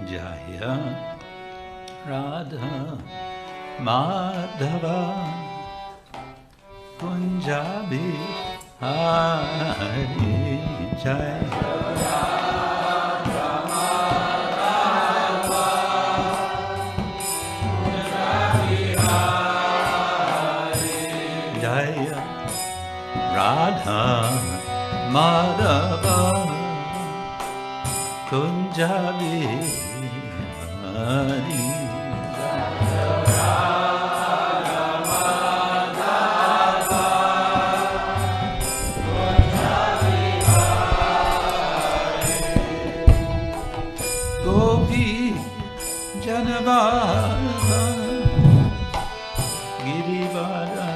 Jaya Radha Madhava Kunjabi Hari Jaya Radha Madhava Kunjabi Hari Gopi Janavara Girivara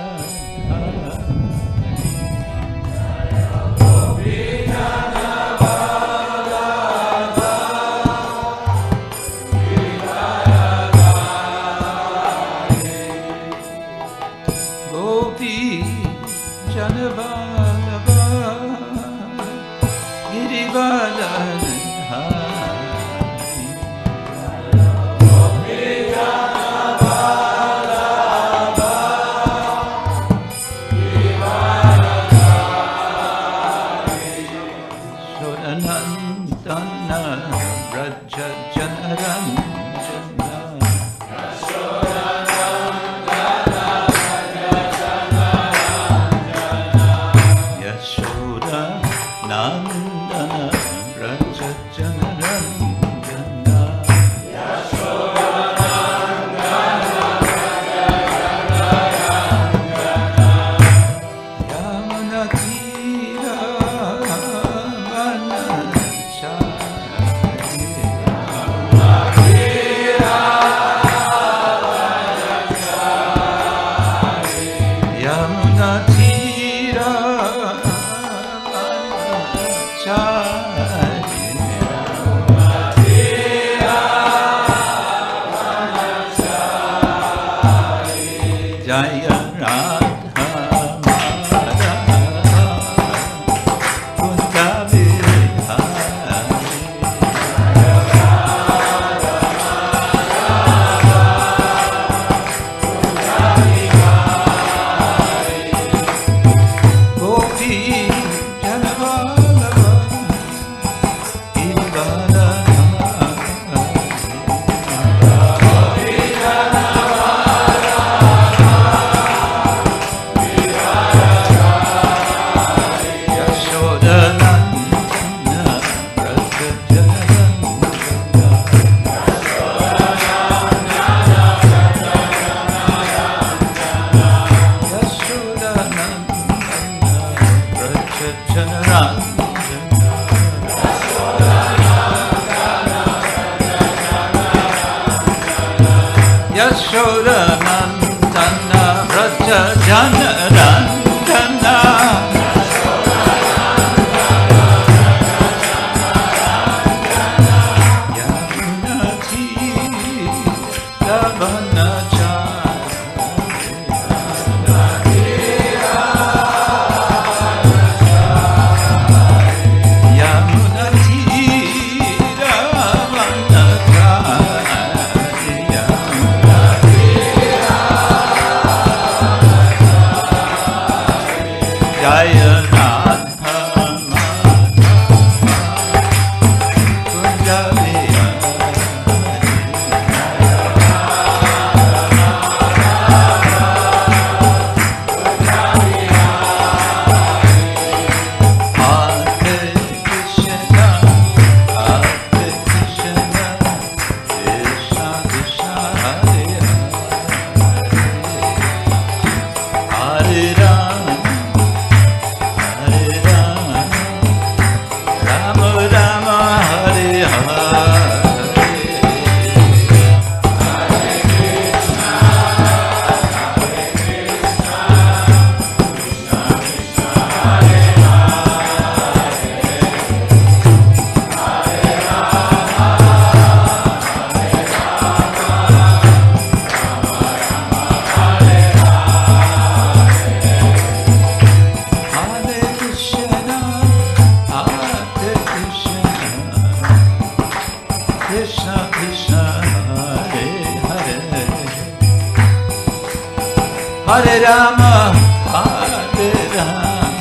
Hare Rama, Hare Rama,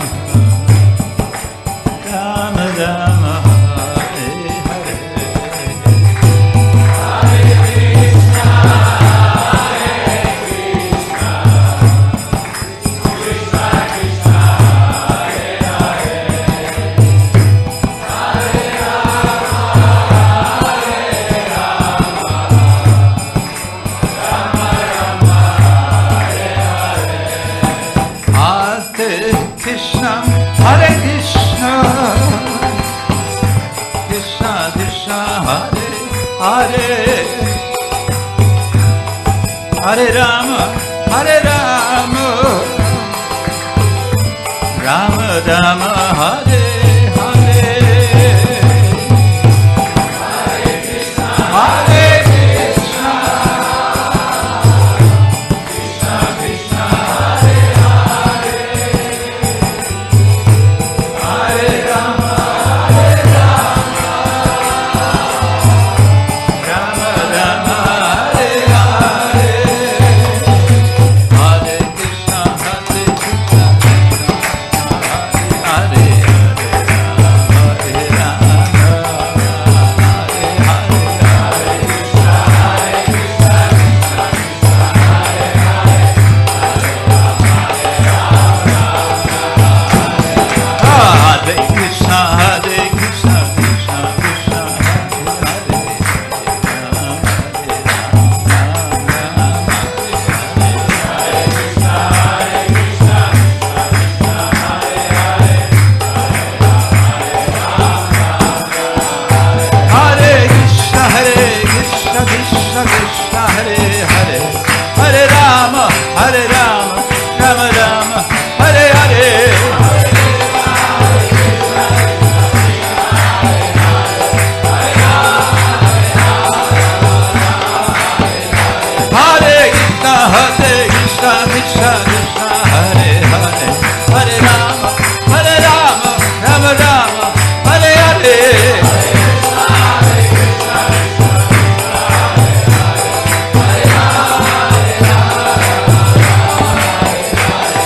Rama Rama, Hare Hare, Hare Krishna, Hare Krishna, Krishna Krishna, Hare Hare, Hare Rama, Hare Rama, Rama Rama, Hare Hare, Hare Krishna, Hare Krishna, Krishna Krishna, Hare Hare, Hare Rama, Hare Rama, Rama Rama, Hare Hare, Hare Krishna, Hare Krishna, Krishna Krishna, Hare Hare, Hare Rama, Hare Rama, Rama Rama, Hare Hare, Hare Krishna, Hare Krishna, Hare Hare, Hare Rama, Hare Hare, Hare Krishna, Hare Krishna, Hare Krishna, Hare Krishna, Krishna Krishna, Hare Hare, Hare Krishna, Hare Krishna, Krishna Krishna, Hare Hare, Hare Rama, Hare Rama, Rama Rama, Hare Hare, Hare Krishna, Hare Krishna, Krishna Krishna, Hare Hare, Hare Rama, Hare Rama, Rama Rama, Hare Hare,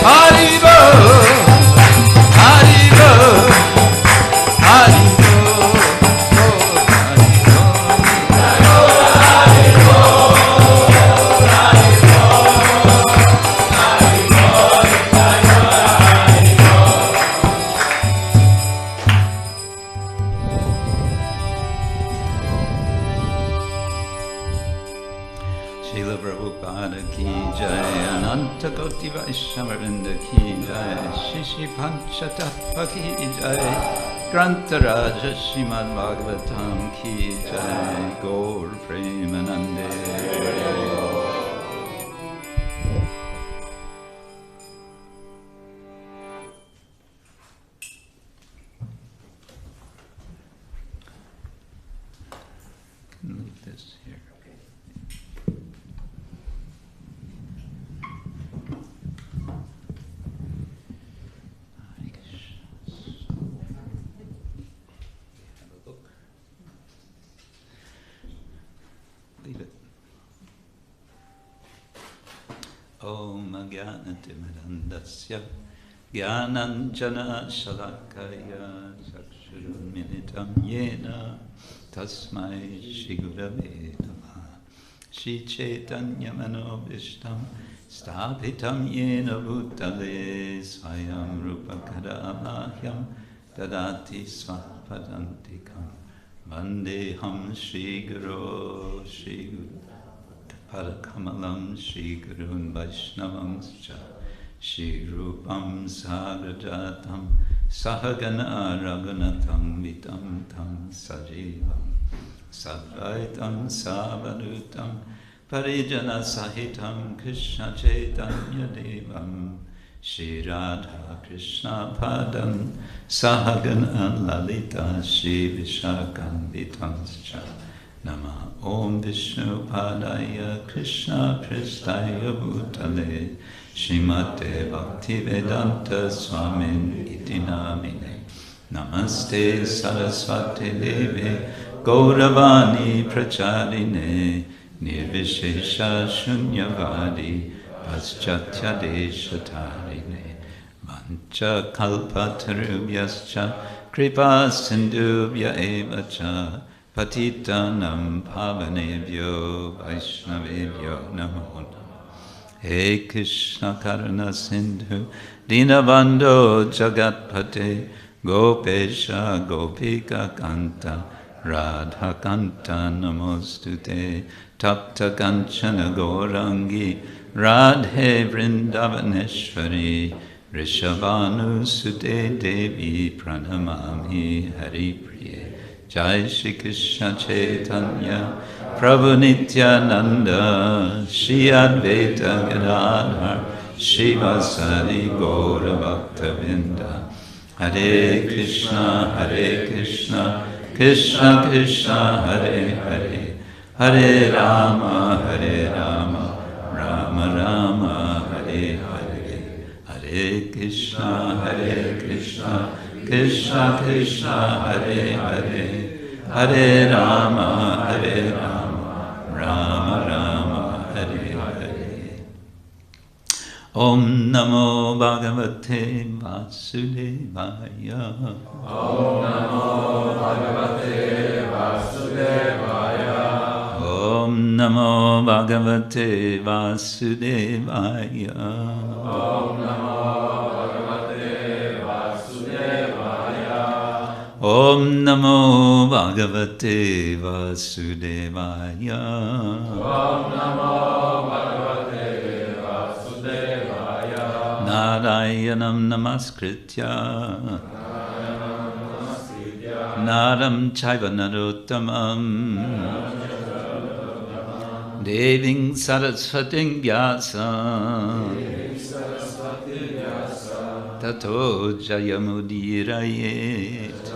Haribo, Haribo, Haribo, Srila Prabhupada ki jai, Ananta Koti Vaishnavarinda ki jai, Shishi Panchatattva ki jai, Grantaraja Srimad Bhagavatam ki jai, Gaur Premanande. Move this here. Have a look. Leave it. Om Ajnanatimidandasya Jnananjana Shalakaya Chakshurunmilitam Yena Tasmai Shri Gurave Namah Shri Chaitanya Manobhishtam Sthapitam Yena Bhutale Swayam Rupa Kadamahyam Dadati Svapadantikam Vandeham Shri Guru Shri Guru Padakamalam Shri Gurun Vaishnavam Scha Shri Rupam Sagrajatam Sahagana Raghunatam Vitam Tam Sajivam Sadvaitam Savadutam Parijana Sahitam Krishna Chaitanya Devam Shri Radha Krishna Padam Sahagana Lalita Shri Vishakam Vitam Scha Nama Om Vishnu Padaya Krishna Pristaya Bhutale Srimate Bhaktivedanta Swamin Iti Namine Namaste Saraswati Deve Gauravani Pracharine Nirvishesha Shunyavadi paschatya-deshatarine vancha kalpatarubhyascha kripa sindhubhya eva cha patitanam pavanebhyo vaishnavebhyo namo namo. He Krishna karuna sindhu dinabandho jagatpate gopesha gopika kanta radha kanta namostute tapta kanchana gorangi radhe vrindavaneshwari rishabhanu sute devi pranamami hari priye. Jai Shri Krishna Chaitanya Prabhu Nityananda Shri Advaita Gadadhar Shivasari Gaura Bhaktavinda. Hare Krishna Krishna Krishna Hare Hare, Hare Rama Rama Rama Hare Hare. Hare Krishna Krishna Krishna Hare Hare, Hare Rama Rama Rama Hare Hare. Om Namo Bhagavate Vasudevaya. Om Namo Bhagavate Vasudevaya. Om Namo Bhagavate Vasudevaya. Om Namo Bhagavate Vasudevaya. Om Namo Bhagavate Vasudevaya. Om Namo Bhagavate Vasudevaya. Narayanam Namaskritya Naram Chaiva Narottamam Deving Saraswating Vyasam Tato Jayamudirayet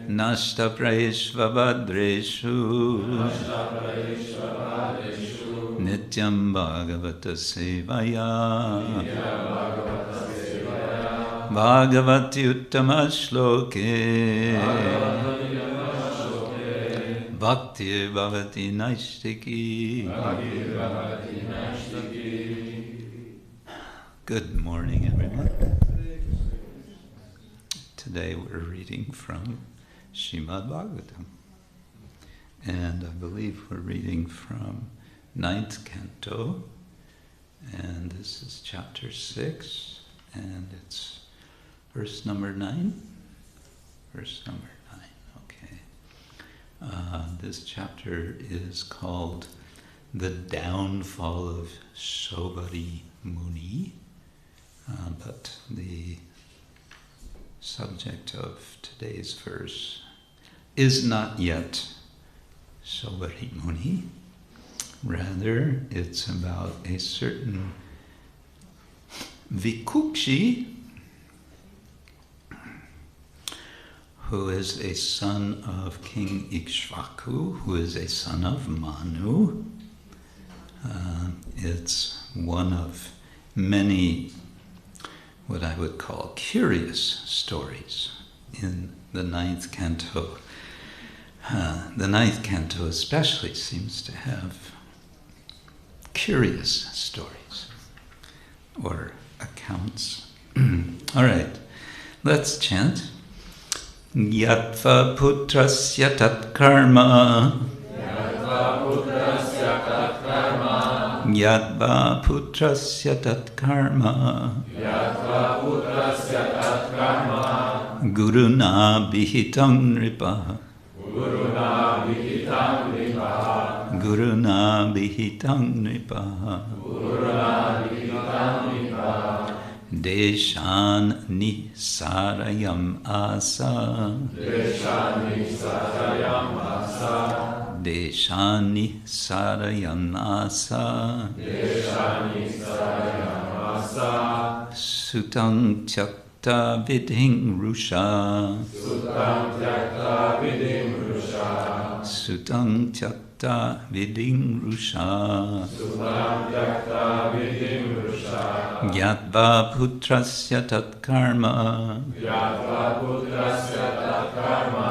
Nashta Praeshvabhadreshu Nityam Bhagavata Sevaya Bhagavati Uttama Shloke Bhakti Bhavati Naistiki. Good morning, everyone. Today we're reading from Srimad Bhagavatam. And I believe we're reading from 9th canto. And this is chapter 6. And it's verse number 9. Verse number 9, okay. This chapter is called The Downfall of Saubhari Muni. But the subject of today's verse is not yet Saubhari Muni. Rather, it's about a certain Vikukṣi who is a son of King Ikṣvāku, who is a son of Manu. It's one of many what I would call curious stories in the 9th canto. The 9th canto especially seems to have curious stories or accounts. All right, let's chant. Jñātvā putrasya tat karma. Jñātvā putrasya tat karma. Jñātvā putrasya tat karma. Jñātvā putrasya tat karma. Guruṇābhihitaṁ nṛpaḥ. Guruṇābhihitaṁ nṛpaḥ. Guruṇābhihitaṁ nṛpaḥ. Guruṇābhihitaṁ nṛpaḥ. Deśān niḥsārayām asa. Deśān niḥsārayām asa. Deśān niḥsārayām asa. Deśān niḥsārayām asa. Sutam tyakta-vidhiṁ ruṣā. Sutam tyakta-vidhiṁ ruṣā. Sutam tyakta-vidhiṁ ruṣā. Sutam tyakta-vidhiṁ ruṣā. Jñātvā putrasya tat karma. Jñātvā putrasya tat karma.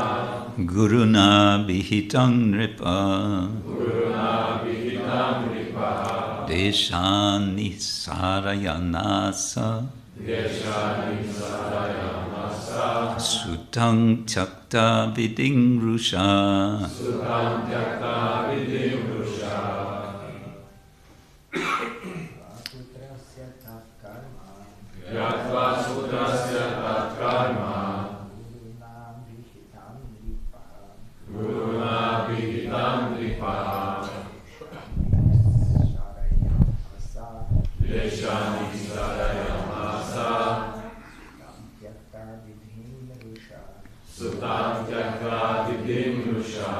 Guruṇābhihitaṁ nṛpaḥ. Guruṇābhihitaṁ nṛpaḥ. deśān niḥsārayām sutam tyakta-vidhiṁ ruṣā. Jñātvā putrasya tatkarma, guruṇābhihitaṁ nṛpaḥ, deśān sutam tyakta-vidhiṁ ruṣā.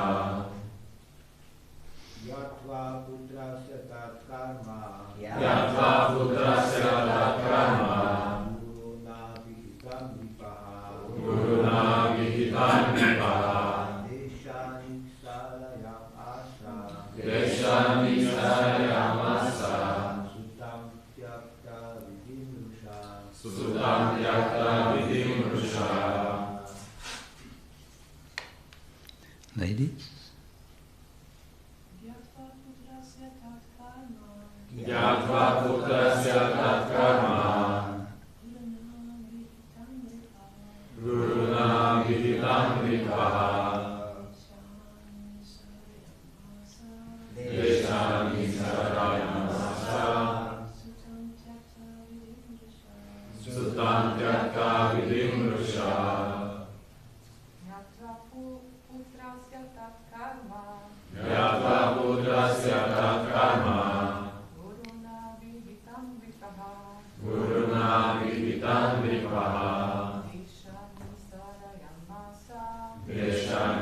Jñātvā putrasya tatkarma, guruṇābhihitaṁ nṛpaḥ, deśān sutam tyakta-vidhiṁ ruṣā. Ladies? Jñātvā putrasya tatkarma, guruṇābhihitaṁ nṛpaḥ, deśān sutam tyakta-vidhiṁ ruṣā. Jñātvā putrasya tatkarma, guruṇābhihitaṁ nṛpaḥ, deśān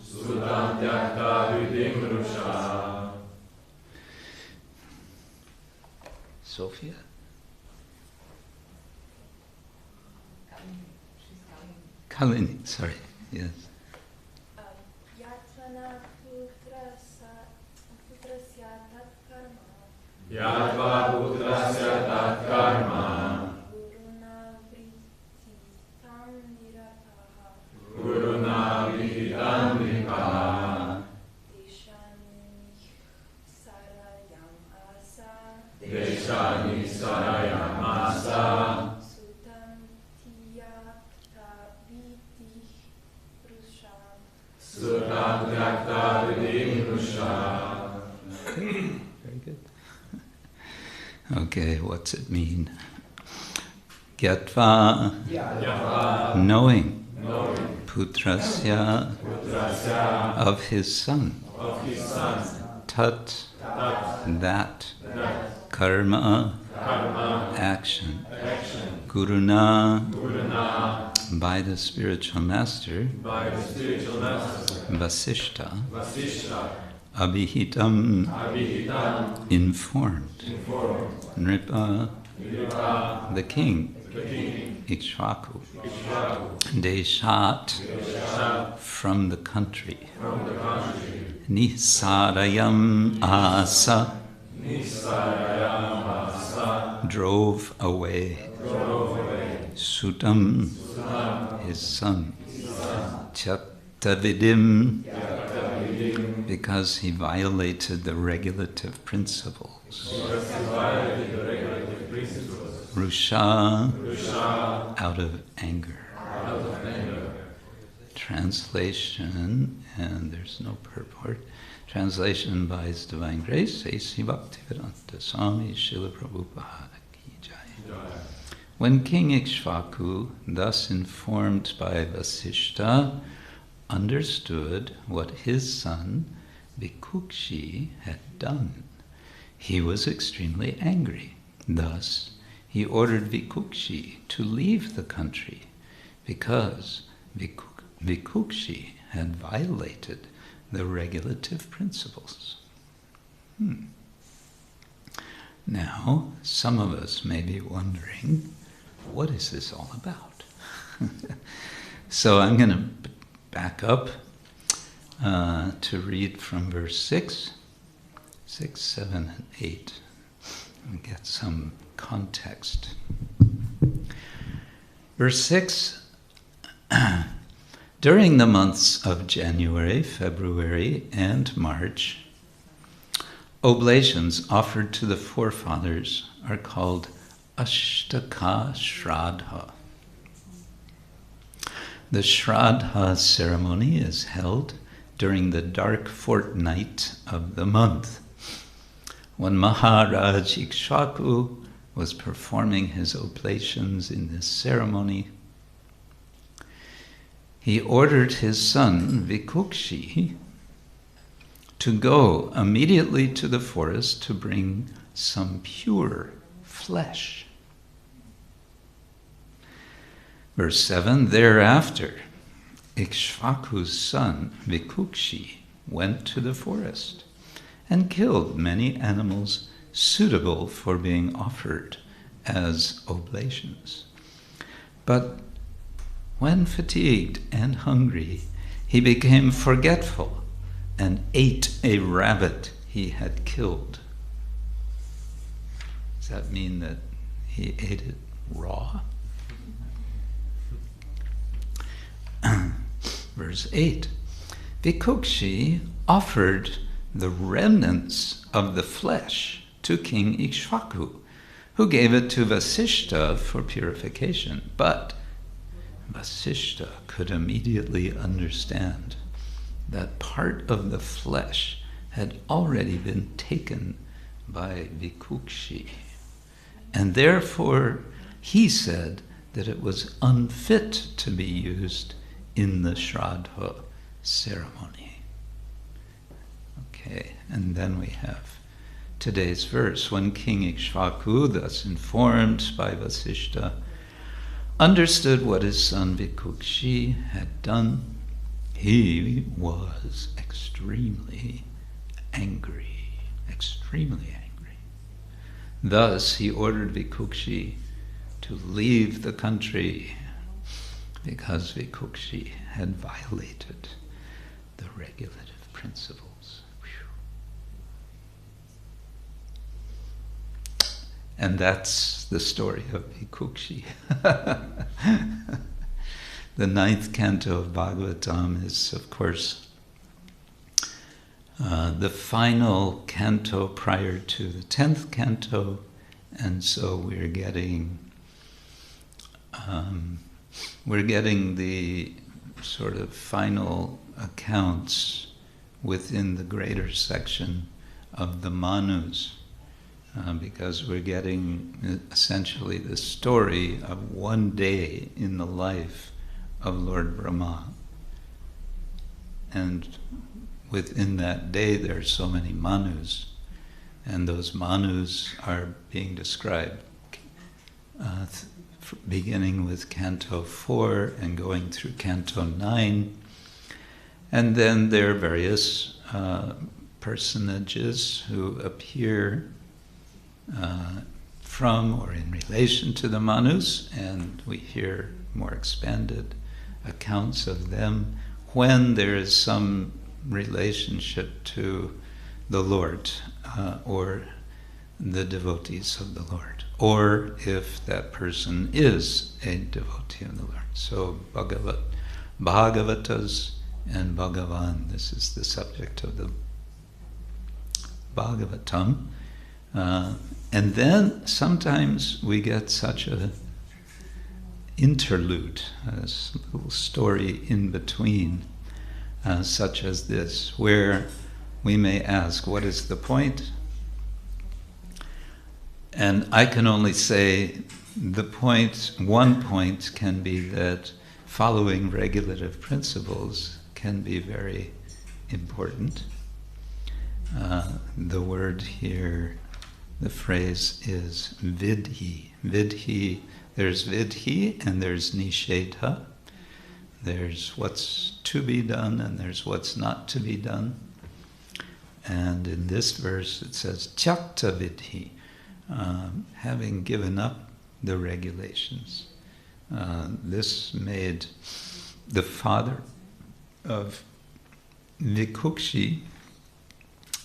sutam tyakta-vidhiṁ ruṣā. Sophia? Kalini, sorry, yes. Jñātvā putrasya tatkarma, guruṇābhihitaṁ nṛpaḥ, deśān sutam tyakta-vidhiṁ ruṣā. Very good. Okay, what's it mean? Jñātvā, knowing, putrasya, of his son, tat, that, karma, action, guruṇā, by the spiritual master, Vasiṣṭha, abhihitam, informed, nṛpaḥ, the king, Ikṣvāku, deśāt, from the country, niḥsārayām asa, drove away, sutam, his son, tyakta-vidhiṁ, because he violated the regulative principles, ruṣā, out of anger. Translation, and there's no purport. Translation by His Divine Grace, A.C. Bhaktivedanta Swami Śrīla Prabhupada Ki Jai. When King Ikṣvāku, thus informed by Vasiṣṭha, understood what his son Vikukṣi had done, he was extremely angry. Thus, he ordered Vikukṣi to leave the country because Vikukṣi had violated the regulative principles. Now, some of us may be wondering, what is this all about? So I'm going to back up to read from verse 6, 7, and 8, and get some context. Verse 6, During the months of January, February, and March, oblations offered to the forefathers are called aṣṭakā-śrāddha. The Śrāddha ceremony is held during the dark fortnight of the month. When Mahārāja Ikṣvāku was performing his oblations in this ceremony, he ordered his son Vikukṣi to go immediately to the forest to bring some pure flesh. Verse 7, thereafter, Ikṣvāku's son Vikukṣi went to the forest and killed many animals suitable for being offered as oblations. But when fatigued and hungry, he became forgetful and ate a rabbit he had killed. Does that mean that he ate it raw? Verse 8, Vikukṣi offered the remnants of the flesh to King Ikṣvāku, who gave it to Vasiṣṭha for purification. But Vasiṣṭha could immediately understand that part of the flesh had already been taken by Vikukṣi, and therefore he said that it was unfit to be used in the Śrāddha ceremony. Okay, and then we have today's verse. When King Ikṣvāku, thus informed by Vasiṣṭha, understood what his son Vikukṣi had done, he was extremely angry. Thus he ordered Vikukṣi to leave the country because Vikukṣi had violated the regulative principles. And that's the story of Vikukṣi. The 9th canto of Bhagavatam is, of course, the final canto prior to the 10th canto, and so we're getting the sort of final accounts within the greater section of the Manus, because we're getting essentially the story of one day in the life of Lord Brahma. And within that day there are so many Manus, and those Manus are being described beginning with Canto 4 and going through Canto 9. And then there are various personages who appear from or in relation to the Manus, and we hear more expanded accounts of them when there is some relationship to the Lord or the devotees of the Lord, or if that person is a devotee of the Lord. So Bhagavatas and Bhagavan, this is the subject of the Bhagavatam. And then sometimes we get such a interlude, a little story in between, such as this, where we may ask, what is the point? And I can only say the point, one point can be that following regulative principles can be very important. The word here, the phrase is vidhi. Vidhi, there's vidhi and there's niṣedha. There's what's to be done and there's what's not to be done. And in this verse it says tyakta-vidhiṁ, having given up the regulations. This made the father of Vikukṣi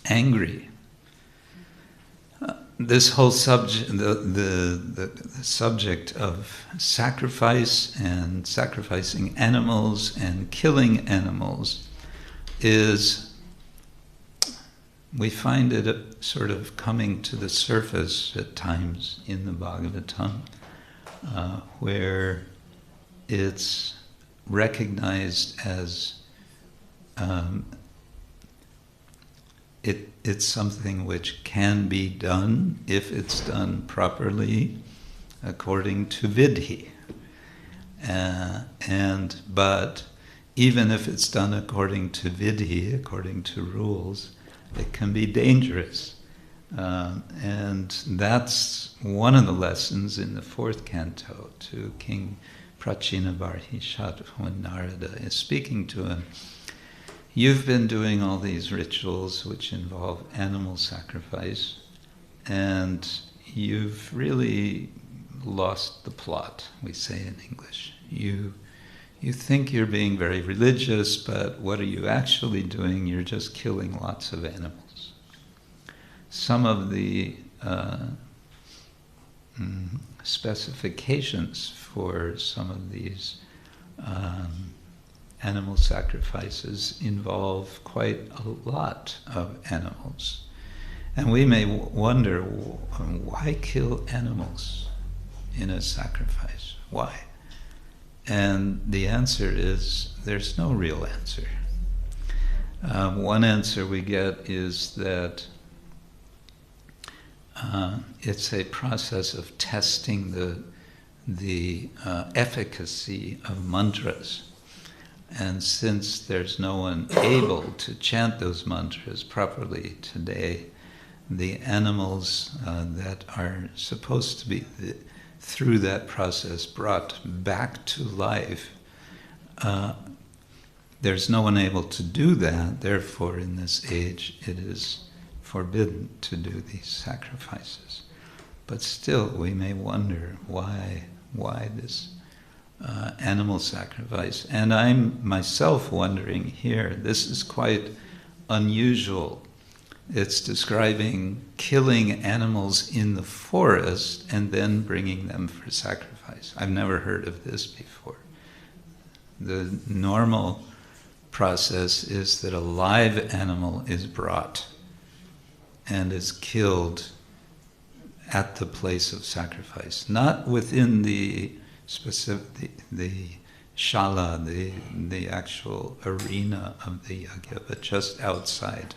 angry. this whole subject, the subject of sacrifice and sacrificing animals and killing animals is, we find it sort of coming to the surface at times in the Bhagavatam, where it's recognized as it's something which can be done if it's done properly according to vidhi. But even if it's done according to vidhi, according to rules, it can be dangerous. And that's one of the lessons in the fourth canto to King Vasiṣṭha, when Narada is speaking to him. You've been doing all these rituals which involve animal sacrifice, and you've really lost the plot, we say in English. You think you're being very religious, but what are you actually doing? You're just killing lots of animals. Some of the specifications for some of these animal sacrifices involve quite a lot of animals. And we may wonder, why kill animals in a sacrifice? Why? And the answer is, there's no real answer. One answer we get is that it's a process of testing the efficacy of mantras. And since there's no one able to chant those mantras properly today, the animals that are supposed to be, through that process, brought back to life, there's no one able to do that. Therefore, in this age, it is forbidden to do these sacrifices. But still, we may wonder why this animal sacrifice. And I'm myself wondering here, this is quite unusual. It's describing killing animals in the forest and then bringing them for sacrifice. I've never heard of this before. The normal process is that a live animal is brought and is killed at the place of sacrifice, not within the specific, the shala, the actual arena of the yajna, but just outside.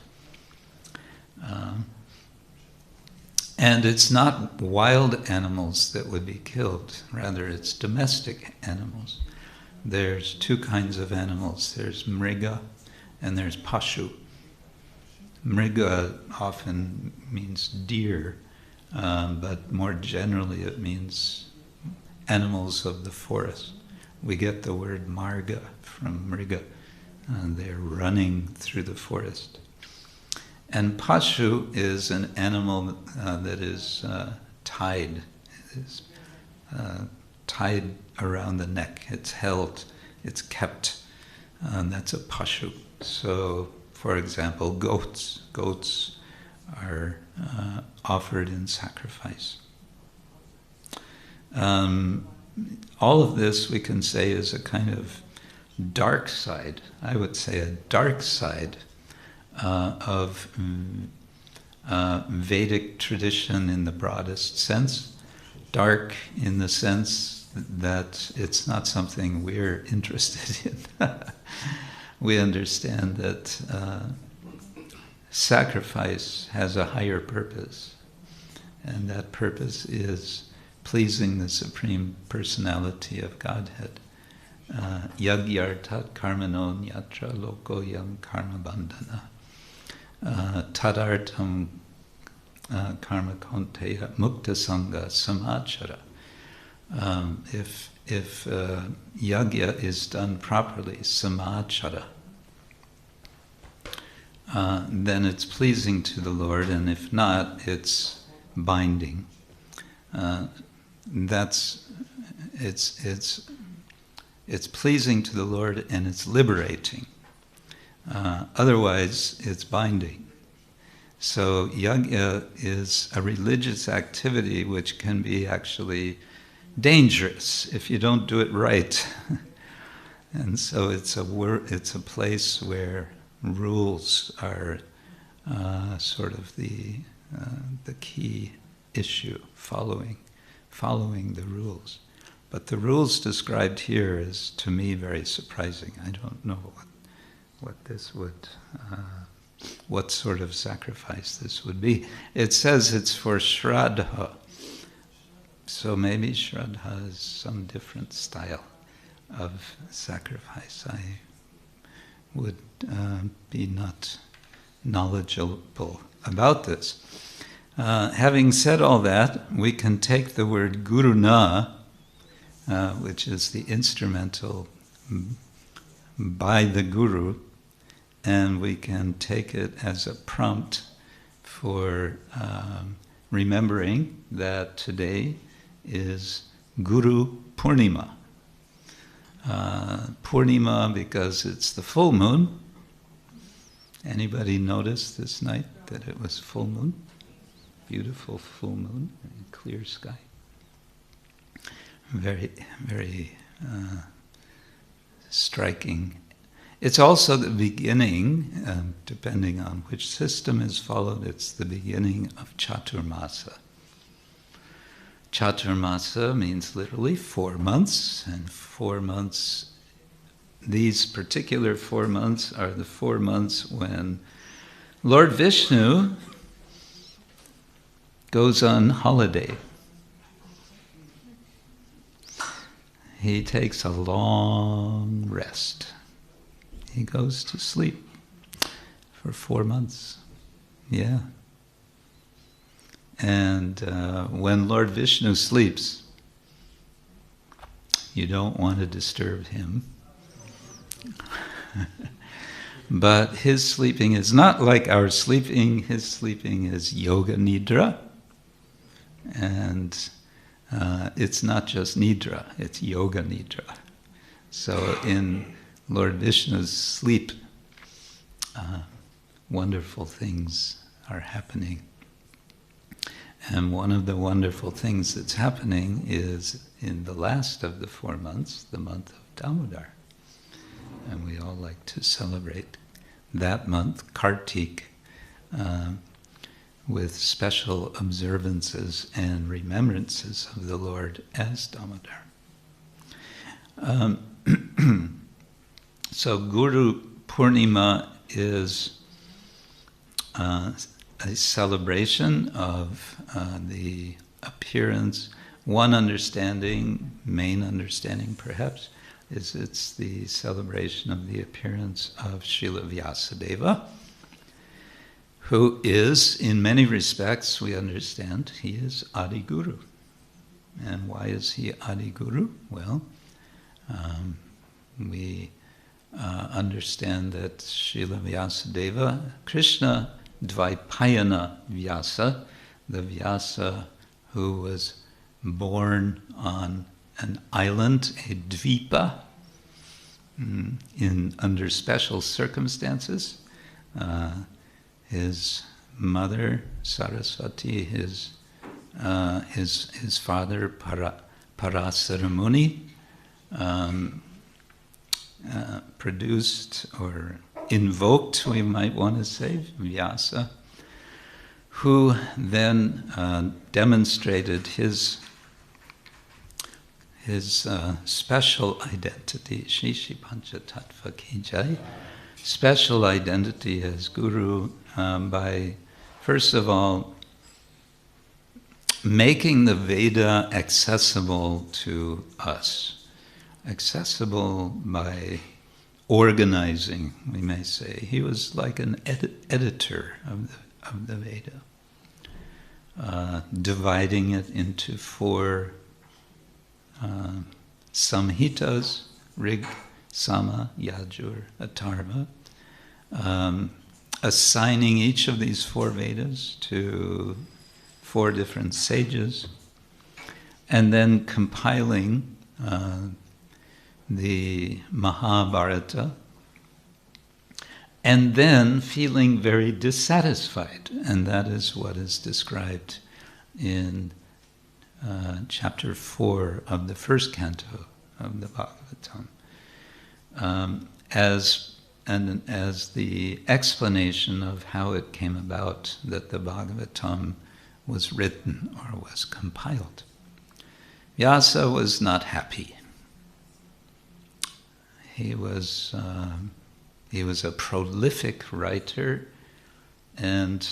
And it's not wild animals that would be killed, rather it's domestic animals. There's two kinds of animals, there's mriga and there's pashu. Mriga often means deer, but more generally it means animals of the forest. We get the word marga from mriga, and they're running through the forest. And pashu is an animal that is tied. It is tied around the neck. It's held, it's kept, and that's a pashu. So, for example, goats. Goats are offered in sacrifice. All of this we can say is a kind of dark side, I would say a dark side of Vedic tradition in the broadest sense. Dark in the sense that it's not something we're interested in. We understand that sacrifice has a higher purpose, and that purpose is pleasing the Supreme Personality of Godhead. Yagyartat karmano nyatra loko yam karma bandhana. Tadartam karma konteya mukta sangha samachara. If yagya is done properly, samachara, then it's pleasing to the Lord, and if not, it's binding. It's pleasing to the Lord and it's liberating. Otherwise, it's binding. So yajna is a religious activity which can be actually dangerous if you don't do it right. And so it's a place where rules are sort of the key issue, following the rules. But the rules described here is, to me, very surprising. I don't know what this would, what sort of sacrifice this would be. It says it's for śrāddha. So maybe śrāddha is some different style of sacrifice. I would be not knowledgeable about this. Having said all that, we can take the word guruṇā, which is the instrumental by the guru, and we can take it as a prompt for remembering that today is Guru Purnima. Purnima because it's the full moon. Anybody notice this night that it was full moon? Beautiful full moon and clear sky. Very, very striking. It's also the beginning, depending on which system is followed, it's the beginning of Chaturmasa. Chaturmasa means literally 4 months, and 4 months, these particular 4 months are the 4 months when Lord Vishnu goes on holiday. He takes a long rest. He goes to sleep for 4 months. Yeah. And when Lord Vishnu sleeps, you don't want to disturb him. But his sleeping is not like our sleeping. His sleeping is yoga nidra. And it's not just nidra, it's yoga nidra. So in Lord Vishnu's sleep, wonderful things are happening. And one of the wonderful things that's happening is in the last of the 4 months, the month of Damodar. And we all like to celebrate that month, Kartik, with special observances and remembrances of the Lord as Damodar. So Guru Purnima is a celebration of the appearance. One understanding, main understanding perhaps, is it's the celebration of the appearance of Srila Vyasadeva, who is, in many respects, we understand, he is Adi Guru. And why is he Adi Guru? Well, we understand that Srila Vyasadeva, Krishna Dvaipayana Vyasa, the Vyasa who was born on an island, a dvipa, under special circumstances. His mother, Saraswati, his father, Parasara Muni, produced or invoked, we might want to say, Vyasa, who then demonstrated his special identity, Shishi Panchatattva Ki Jai, special identity as Guru by, first of all, making the Veda accessible to us. Accessible by organizing, we may say. He was like an editor of the Veda, dividing it into 4 samhitas, Rig, Sama, Yajur, Atharva, assigning each of these 4 Vedas to 4 different sages, and then compiling the Mahabharata and then feeling very dissatisfied. And that is what is described in chapter 4 of the first canto of the Bhagavatam, as the explanation of how it came about that the Bhagavatam was written or was compiled. Vyasa was not happy. He was a prolific writer, and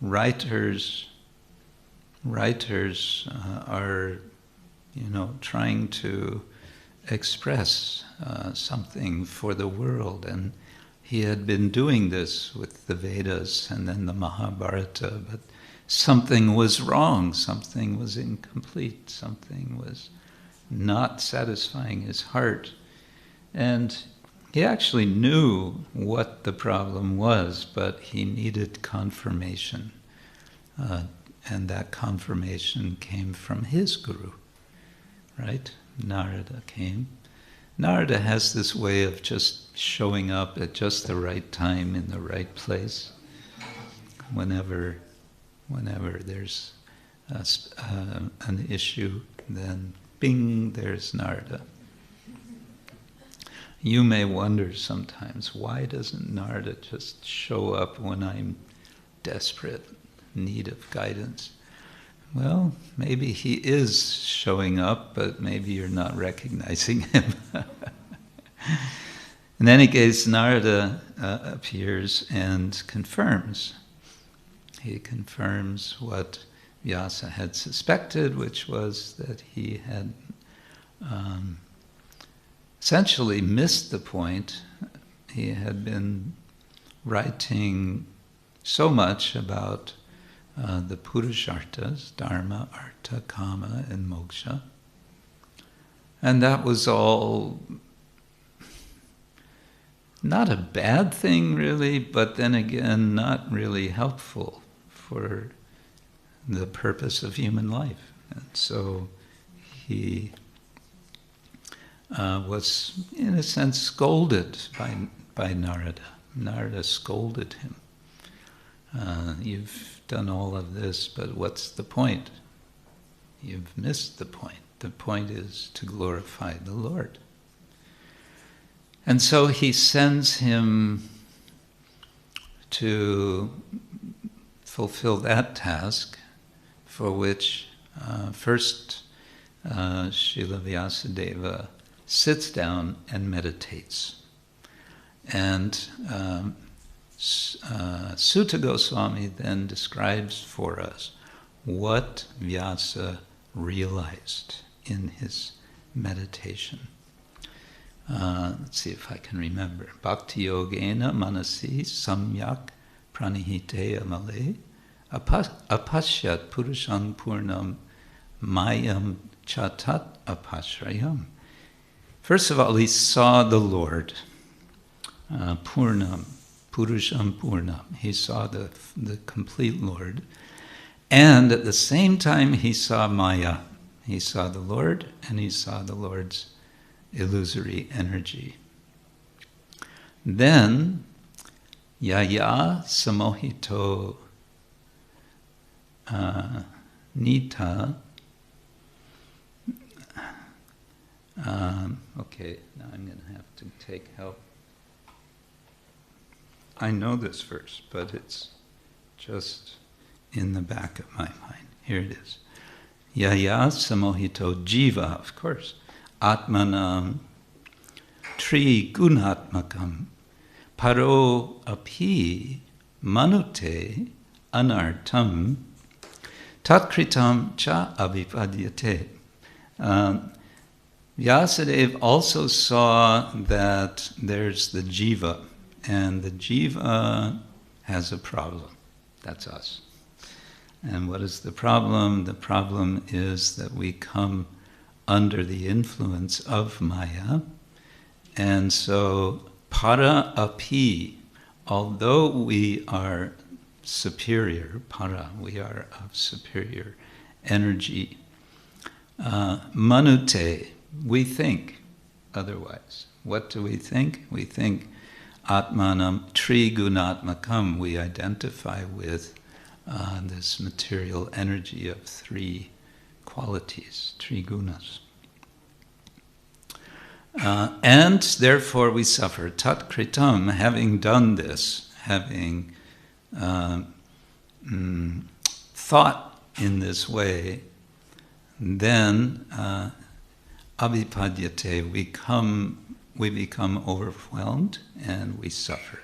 writers are, trying to express something for the world, and he had been doing this with the Vedas and then the Mahabharata, but something was wrong, something was incomplete, something was not satisfying his heart. And he actually knew what the problem was, but he needed confirmation. And that confirmation came from his guru, right? Narada came. Narada has this way of just showing up at just the right time in the right place. Whenever there's an issue, then bing, there's Narada. You may wonder sometimes, why doesn't Narada just show up when I'm desperate, need of guidance? Well, maybe he is showing up, but maybe you're not recognizing him. In any case, Narada appears and confirms. He confirms what Vyasa had suspected, which was that he had essentially missed the point. He had been writing so much about the purusharthas, dharma, artha, kama, and moksha. And that was all not a bad thing, really, but then again, not really helpful for the purpose of human life. And so he was, in a sense, scolded by Narada. Narada scolded him. You've done all of this, but what's the point? You've missed the point. The point is to glorify the Lord. And so he sends him to fulfill that task, for which first Srila Vyasadeva sits down and meditates. And Sutta Goswami then describes for us what Vyasa realized in his meditation. Let's see if I can remember. Bhakti yogena manasi samyak pranihite amale apasyat purusham purnam mayam chatat apashrayam. First of all, he saw the Lord, purnam, purusham purnam. He saw the complete Lord. And at the same time, he saw Maya. He saw the Lord, and he saw the Lord's illusory energy. Then, yaya samohito nita. Okay, now I'm going to have to take help. I know this verse, but it's just in the back of my mind. Here it is. Yaya samohito jiva, of course. Atmanam tri gunatmakam paro api manute anartam tatkritam cha abhipadyate. Vyasadeva also saw that there's the jiva, and the jiva has a problem. That's us. And what is the problem? The problem is that we come under the influence of Maya. And so, para api, although we are superior, para, we are of superior energy, manute, we think otherwise. What do we think? We think Atmanam Trigunatmakam. We identify with this material energy of three qualities, trigunas. And therefore we suffer. Tat kritam, having done this, having thought in this way, then abhipadyate, we become overwhelmed and we suffer.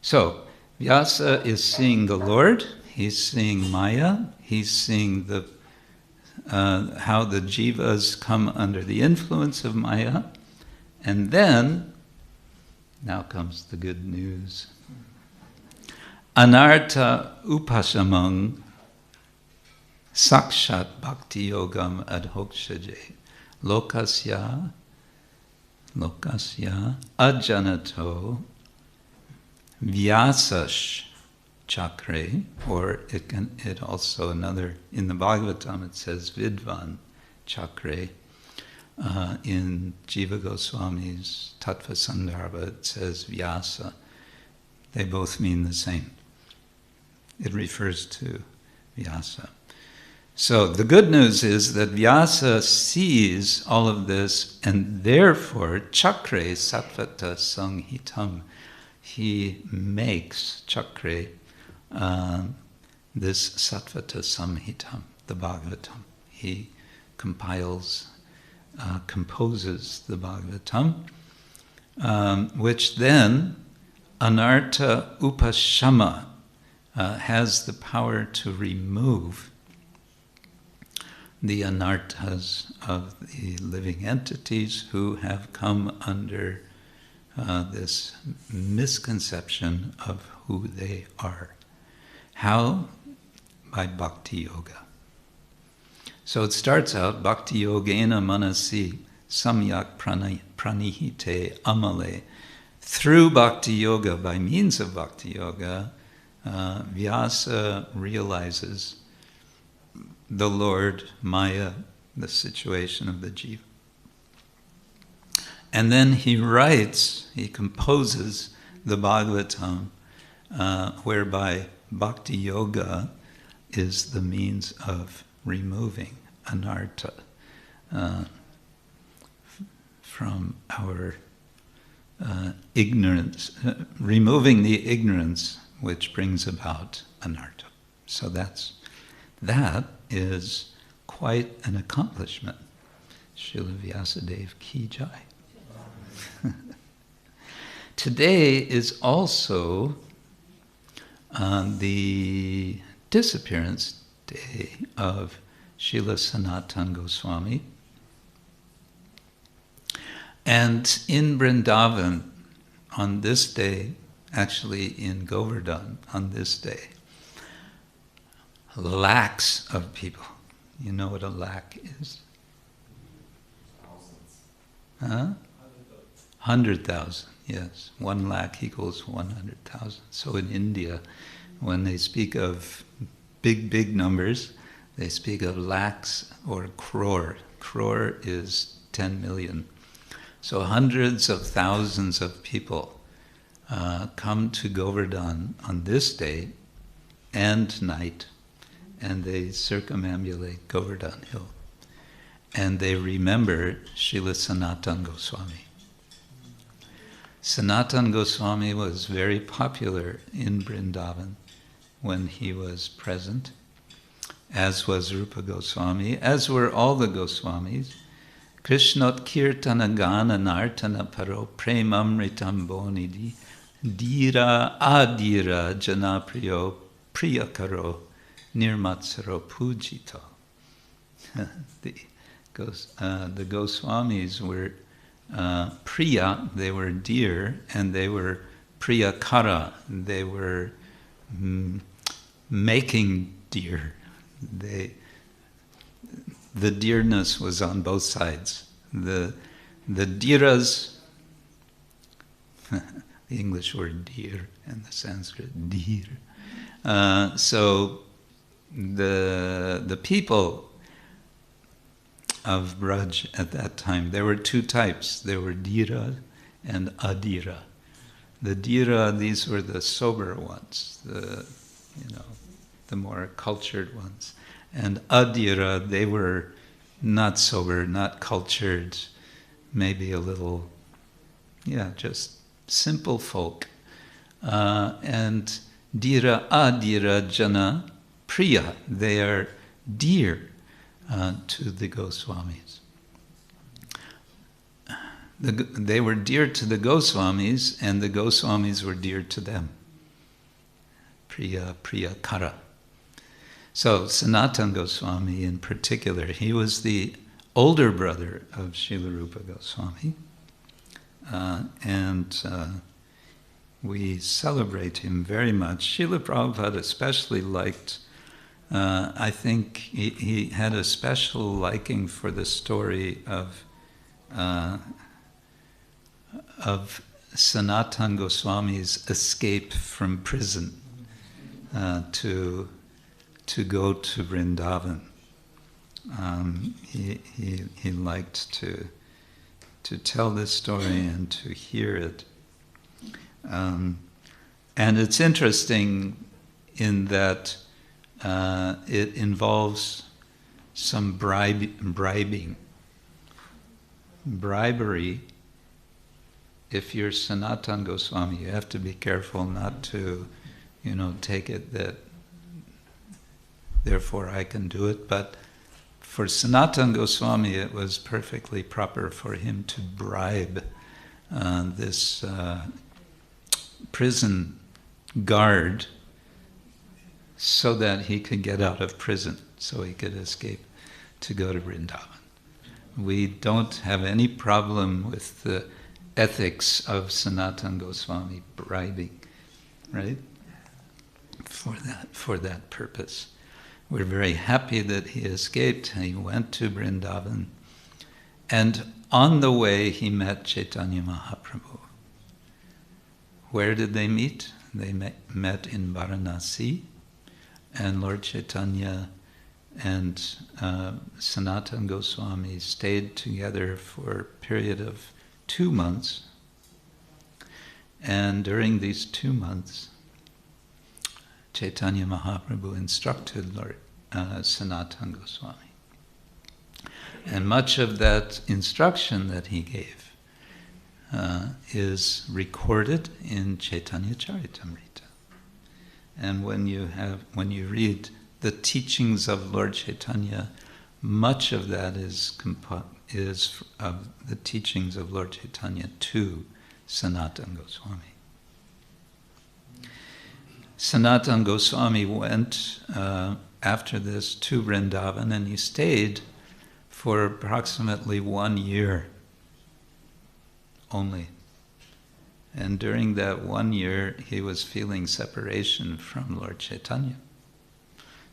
So, Vyasa is seeing the Lord, he's seeing Maya, he's seeing how the jivas come under the influence of Maya, and then, now comes the good news. Anartha upasamang sakshat bhakti yogam adhokshaje lokasya ajanato vyasash chakre, or it also another, in the Bhagavatam it says vidvan chakre. In Jiva Goswami's Tattva Sandarbha it says Vyasa. They both mean the same. It refers to Vyasa. So the good news is that Vyasa sees all of this, and therefore chakre sattvata sanghitam, he makes chakre this sattvata samhitam, the Bhagavatam. He composes the Bhagavatam, which then anartha upashama has the power to remove the anarthas of the living entities who have come under this misconception of who they are. How? By bhakti yoga. So it starts out, bhakti yogena manasi samyak pranihite amale. Through bhakti yoga, by means of bhakti yoga, Vyasa realizes the Lord, Maya, the situation of the jiva. And then he composes the Bhagavatam, whereby bhakti yoga is the means of removing anartha from our ignorance, removing the ignorance which brings about anartha. So that is quite an accomplishment. Srila Vyasadeva ki jai. Today is also the disappearance day of Srila Sanatana Goswami. And in Vrindavan, on this day, actually in Govardhan, on this day, lakhs of people. You know what a lakh is? Huh? 100,000, yes. 1 lakh equals 100,000. So in India, when they speak of big numbers, they speak of lakhs or crore. Crore is 10 million. So hundreds of thousands of people come to Govardhan on this day and night, and they circumambulate Govardhan Hill. And they remember Srila Sanatana Goswami. Sanatana Goswami was very popular in Vrindavan when he was present, as was Rupa Goswami, as were all the Goswamis. Krishnot kirtana gana nartana paro premamritam bonidi dira adira janapriyo priyakaro nirmatsaro pujito. The Goswamis were priya, they were dear, and they were priyakara, they were making dear. The dearness was on both sides. The dhiras, the English word dear and the Sanskrit deer. So the people of Braj at that time. There were two types. There were dhira and adhira. The dhira, these were the sober ones, the more cultured ones. And adhira, they were not sober, not cultured, maybe a little, just simple folk. And dhira, adhira, jana, priya, they are dear to the Goswamis. They were dear to the Goswamis, and the Goswamis were dear to them. Priya, priya kara. So Sanatana Goswami in particular, he was the older brother of Srila Rupa Goswami, and we celebrate him very much. Srila Prabhupada especially liked, I think he had a special liking for the story of Sanatana Goswami's escape from prison to go to Vrindavan. He liked to tell this story and to hear it. And it's interesting in that it involves some bribing. Bribery. If you're Sanatana Goswami, you have to be careful not to, take it that therefore I can do it. But for Sanatana Goswami, it was perfectly proper for him to bribe this prison guard so that he could get out of prison, so he could escape to go to Vrindavan. We don't have any problem with the ethics of Sanatana Goswami bribing, right? For that purpose. We're very happy that he escaped and he went to Vrindavan. And on the way he met Chaitanya Mahaprabhu. Where did they meet? They met in Varanasi, and Lord Chaitanya and Sanatana Goswami stayed together for a period of 2 months. And during these 2 months, Chaitanya Mahaprabhu instructed Lord Sanatana Goswami. And much of that instruction that he gave is recorded in Chaitanya Charitamrita. And when you read the teachings of Lord Chaitanya, much of that is the teachings of Lord Chaitanya to Sanatana Goswami. Sanatana Goswami went after this to Vrindavan, and he stayed for approximately 1 year only. And during that 1 year, he was feeling separation from Lord Chaitanya.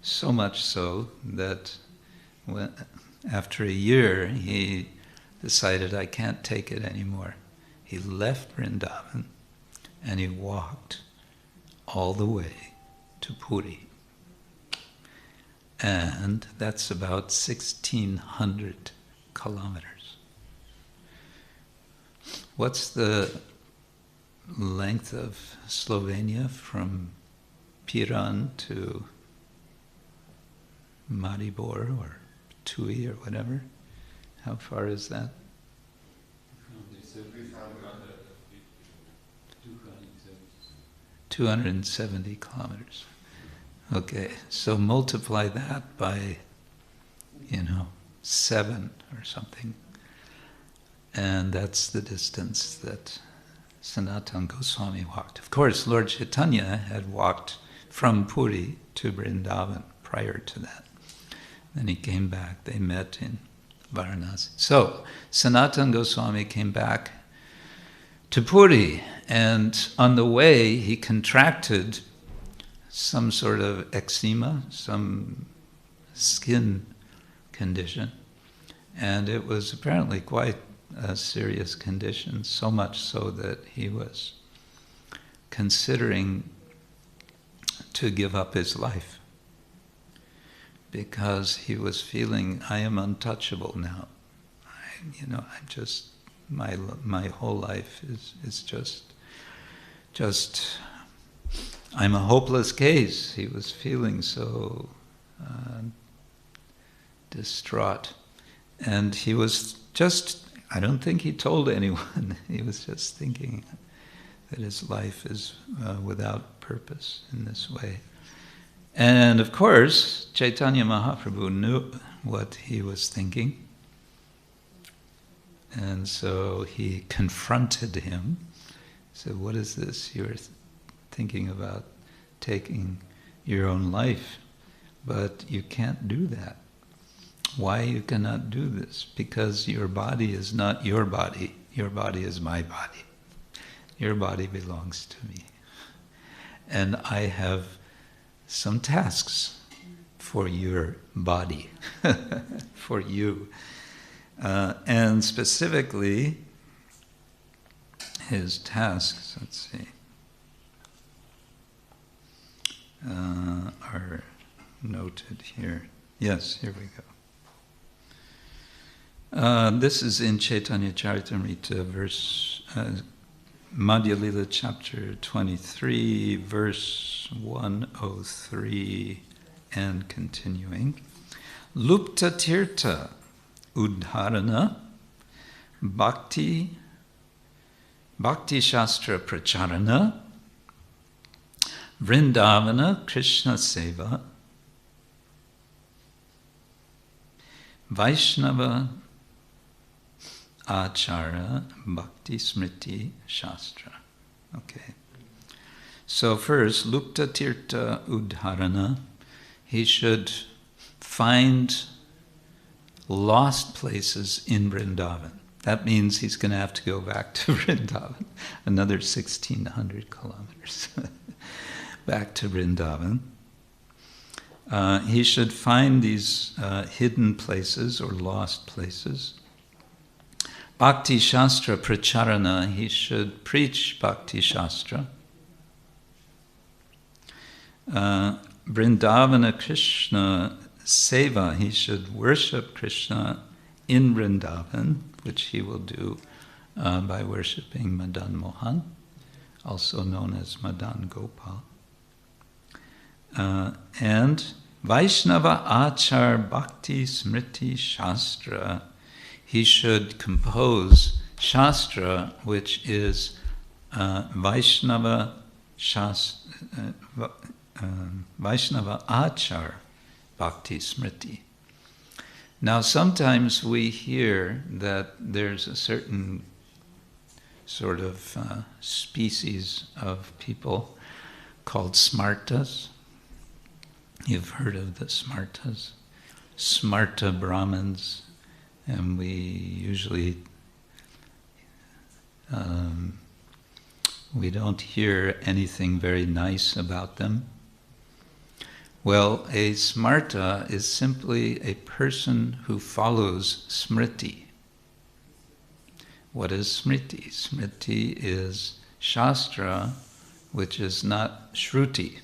So much so that after a year, he decided, I can't take it anymore. He left Vrindavan and he walked all the way to Puri. And that's about 1,600 kilometers. What's the length of Slovenia from Piran to Maribor or Tui or whatever? How far is that? 270 kilometers. Okay, so multiply that by, 7 or something. And that's the distance that Sanatana Goswami walked. Of course, Lord Chaitanya had walked from Puri to Vrindavan prior to that. Then he came back. They met in Varanasi. So, Sanatana Goswami came back to Puri, and on the way he contracted some sort of eczema, some skin condition, and it was apparently quite a serious condition, so much so that he was considering to give up his life. because he was feeling, I am untouchable now. I'm just, my whole life is just, I'm a hopeless case. He was feeling so distraught. And he was just, I don't think he told anyone. He was just thinking that his life is without purpose in this way. And of course, Chaitanya Mahaprabhu knew what he was thinking. And so he confronted him. He said, what is this? You're thinking about taking your own life, but you can't do that. Why you cannot do this? Because your body is not your body. Your body is my body. Your body belongs to me. And I have some tasks for your body, for you. And specifically, his tasks, let's see, are noted here. Yes, here we go. This is in Chaitanya Charitamrita, verse Madhya Lila, chapter 23, verse 103, and continuing. Lupta tirtha udharana bhakti shastra pracharana vrindavana Krishna seva Vaishnava Achara Bhakti Smriti Shastra. Okay. So first, Lupta Tirtha Udharana, he should find lost places in Vrindavan. That means he's going to have to go back to Vrindavan, another 1,600 kilometers back to Vrindavan. He should find these hidden places or lost places. Bhakti Shastra Pracharana, he should preach Bhakti Shastra. Vrindavana Krishna Seva, he should worship Krishna in Vrindavan, which he will do by worshipping Madan Mohan, also known as Madan Gopal. And Vaishnava Achar Bhakti Smriti Shastra, he should compose Shastra, which is Vaishnava Achar Bhakti Smriti. Now sometimes we hear that there's a certain sort of species of people called smartas. You've heard of the smartas, smarta Brahmins, and we usually we don't hear anything very nice about them. Well, a smarta is simply a person who follows smriti. What is smriti? Smriti is shastra, which is not shruti.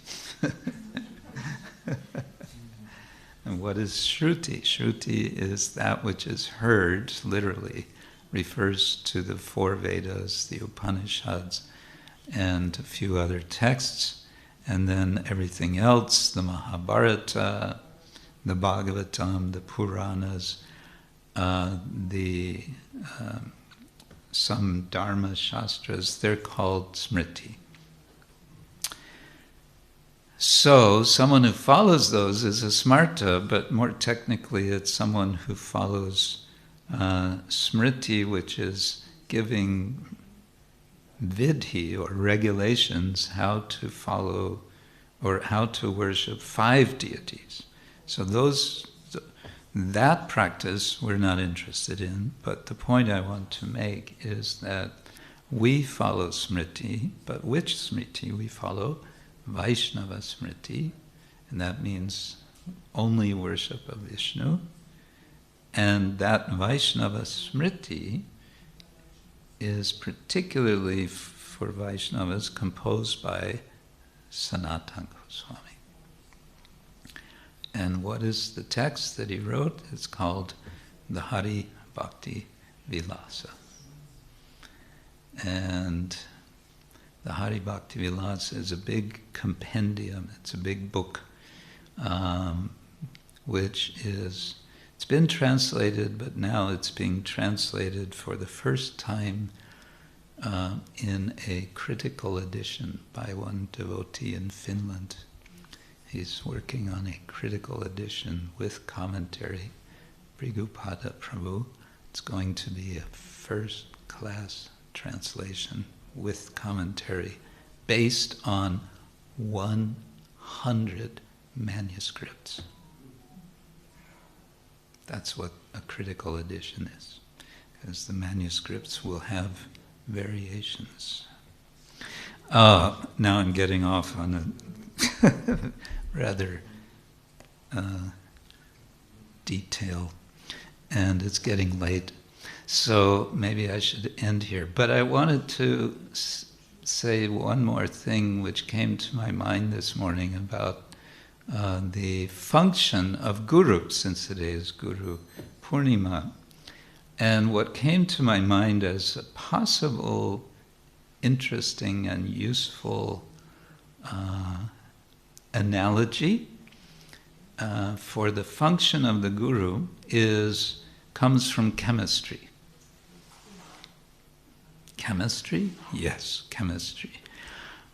And what is shruti? Shruti is that which is heard, literally, refers to the four Vedas, the Upanishads, and a few other texts, and then everything else, the Mahabharata, the Bhagavatam, the Puranas, some Dharma Shastras, they're called smriti. So, someone who follows those is a smarta, but more technically it's someone who follows smriti, which is giving vidhi, or regulations, how to follow or how to worship 5 deities. So that practice we're not interested in, but the point I want to make is that we follow smriti, but which smriti we follow? Vaishnava Smriti, and that means only worship of Vishnu. And that Vaishnava Smriti is particularly for Vaishnavas composed by Sanatana Goswami. And what is the text that he wrote? It's called the Hari Bhakti Vilasa. And the Hari Bhakti Vilasa is a big compendium, it's a big book, it's been translated, but now it's being translated for the first time in a critical edition by one devotee in Finland. He's working on a critical edition with commentary, Brigupada Prabhu. It's going to be a first-class translation with commentary based on 100 manuscripts. That's what a critical edition is, because the manuscripts will have variations. Now I'm getting off on a rather detail, and it's getting late, so maybe I should end here. But I wanted to say one more thing which came to my mind this morning about the function of Guru, since today is Guru Purnima. And what came to my mind as a possible interesting and useful analogy for the function of the Guru comes from chemistry. Chemistry? Yes, chemistry.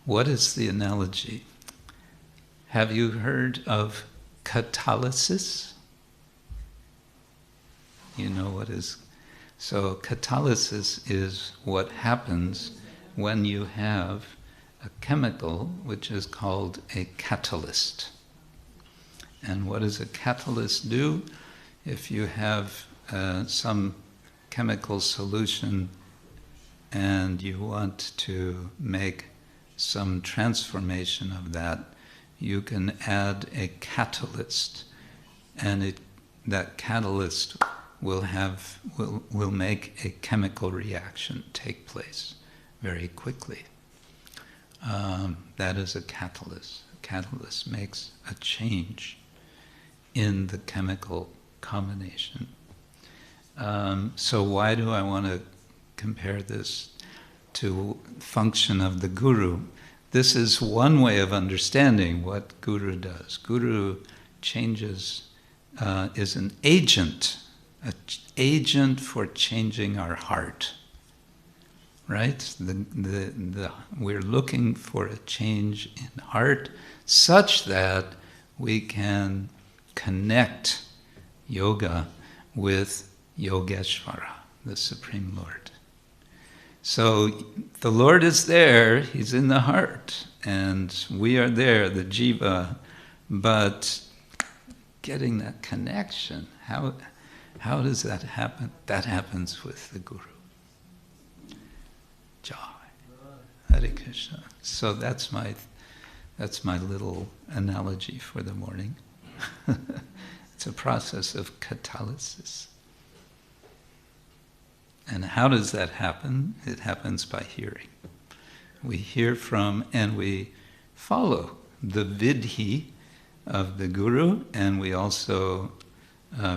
What is the analogy? Have you heard of catalysis? You know what is... So catalysis is what happens when you have a chemical which is called a catalyst. And what does a catalyst do? If you have some chemical solution and you want to make some transformation of that, you can add a catalyst, and that catalyst will make a chemical reaction take place very quickly. That is a catalyst. A catalyst makes a change in the chemical combination. So why do I want to compare this to function of the Guru? This is one way of understanding what Guru does. Guru changes, is an agent for changing our heart. Right? We're looking for a change in heart such that we can connect yoga with Yogeshvara, the Supreme Lord. So the Lord is there, He's in the heart, and we are there, the jiva, but getting that connection, how does that happen? That happens with the Guru. Jai. Hare Krishna. So that's my little analogy for the morning. It's a process of catalysis. And how does that happen? It happens by hearing. We hear from and we follow the vidhi of the Guru, and we also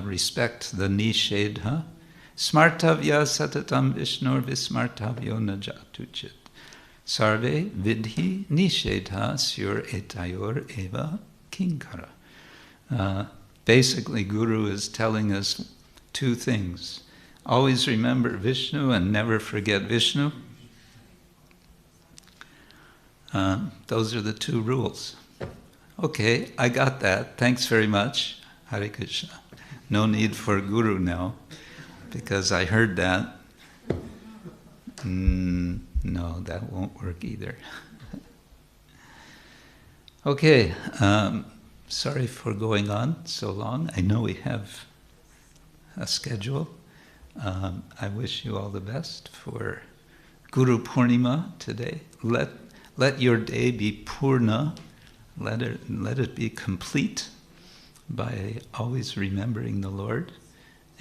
respect the nishedha. Smartavya satatam vishnur vismartavyo najatuchit. Sarve vidhi nishedha sur etayor eva kinkara. Basically, Guru is telling us two things. Always remember Vishnu and never forget Vishnu. Those are the two rules. Okay, I got that. Thanks very much. Hare Krishna. No need for Guru now, because I heard that. No, that won't work either. Okay, sorry for going on so long. I know we have a schedule. I wish you all the best for Guru Purnima today. Let your day be purna. Let it be complete by always remembering the Lord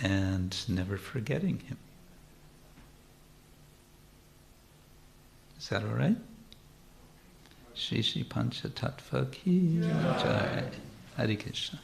and never forgetting Him. Is that all right? Shri Shri Pancha Tattva Ki Jai. Hare Krishna.